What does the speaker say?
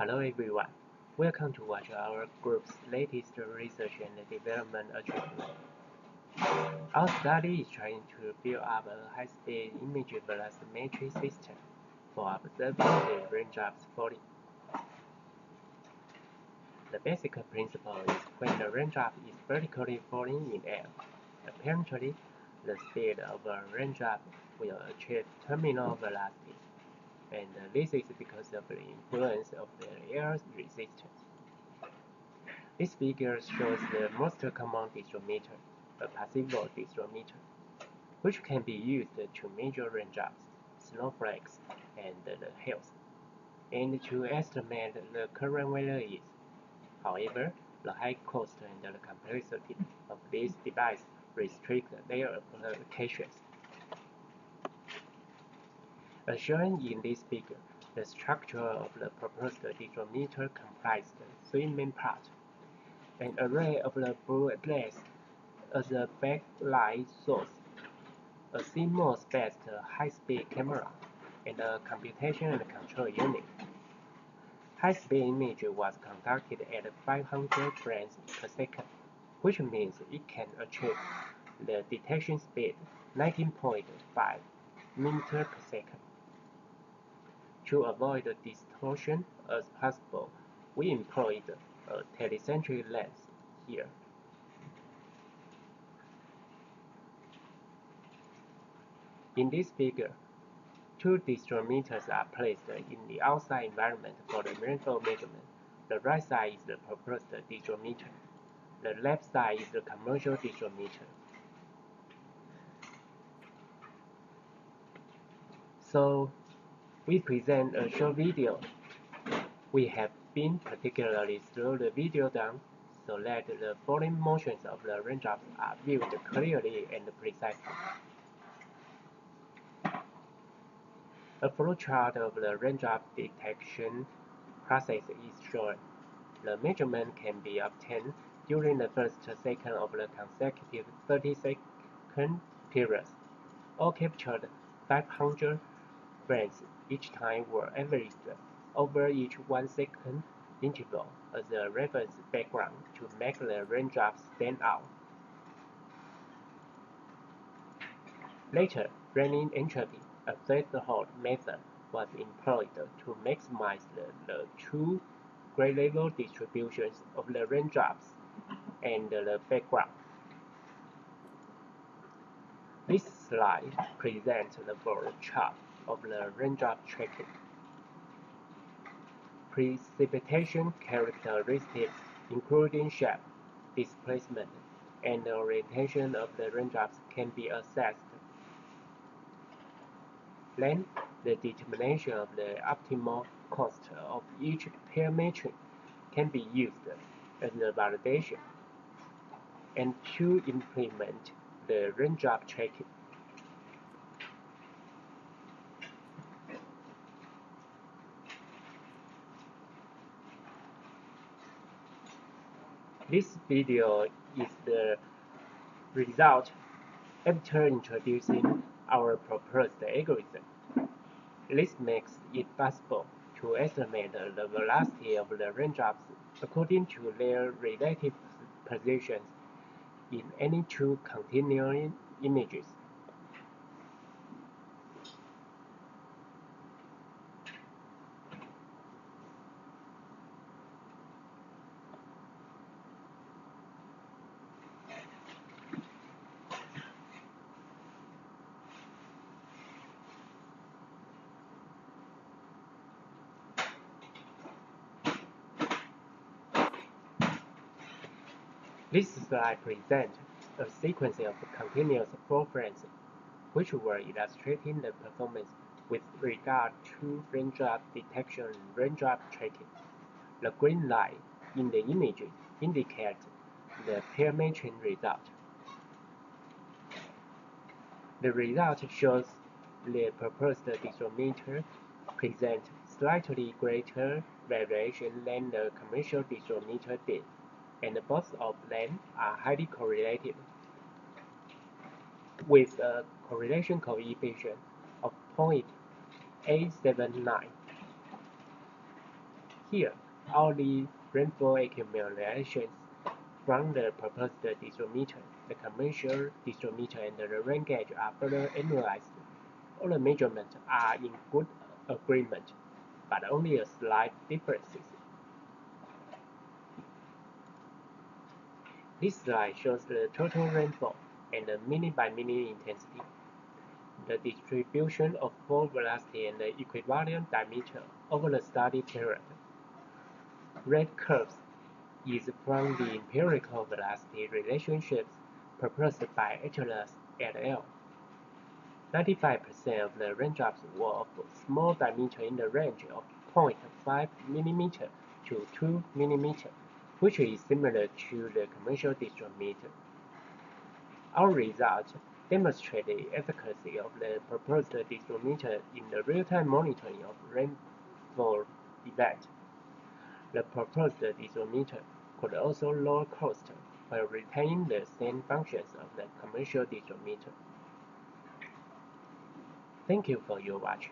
Hello everyone, welcome to watch our group's latest research and development achievement. Our study is trying to build up a high-speed image velocimetry system for observing the raindrops falling. The basic principle is when the raindrop is vertically falling in air, apparently the speed of a raindrop will achieve terminal velocity, and this is because of the influence of the air's resistance. This figure shows the most common disdrometer, a passive disdrometer, which can be used to measure raindrops, snowflakes, and the hails, and to estimate the current weather is. However, the high cost and the complexity of this device restrict their applications. As shown in this figure, the structure of the proposed disdrometer comprises three main parts: an array of the blue glass as a backlight source, a CMOS-based high-speed camera, and a computation and control unit. High-speed image was conducted at 500 frames per second, which means it can achieve the detection speed 19.5 meters per second. To avoid distortion as possible, we employed a telecentric lens here. In this figure, two disdrometers are placed in the outside environment for the rainfall measurement. The right side is the proposed disdrometer. The left side is the commercial disdrometer. So, we present a short video. We have been particularly slow the video down so that the falling motions of the raindrops are viewed clearly and precisely. A flowchart of the raindrop detection process is shown. The measurement can be obtained during the first second of the consecutive 30-second periods. All captured 500 frames each time were averaged over each 1 second interval as a reference background to make the raindrops stand out. Later, raining entropy, a threshold method, was employed to maximize the two grade-level distributions of the raindrops and the background. This slide presents the chart of the raindrop tracking. Precipitation characteristics, including shape, displacement, and the orientation of the raindrops, can be assessed. Then, the determination of the optimal cost of each parameter can be used as a validation, and to implement the raindrop tracking. This video is the result after introducing our proposed algorithm. This makes it possible to estimate the velocity of the raindrops according to their relative positions in any two continuing images. This slide presents a sequence of continuous flow frames, which were illustrating the performance with regard to raindrop detection and raindrop tracking. The green line in the image indicates the parametric result. The result shows the proposed disdrometer presents slightly greater variation than the commercial disdrometer did, and both of them are highly correlated, with a correlation coefficient of 0.879. Here are the rainfall accumulations from the proposed disdrometer. The commercial disdrometer and the rain gauge are further analyzed. All the measurements are in good agreement, but only a slight differences. This slide shows the total rainfall and the minute by minute intensity. The distribution of fall velocity and the equivalent diameter over the study period. Red curves is from the empirical velocity relationships proposed by Atlas et al. 95% of the raindrops were of small diameter in the range of 0.5 mm to 2 mm, which is similar to the commercial disdrometer. Our results demonstrate the efficacy of the proposed disdrometer in the real-time monitoring of rainfall events. The proposed disdrometer could also lower costs while retaining the same functions of the commercial disdrometer. Thank you for your watch.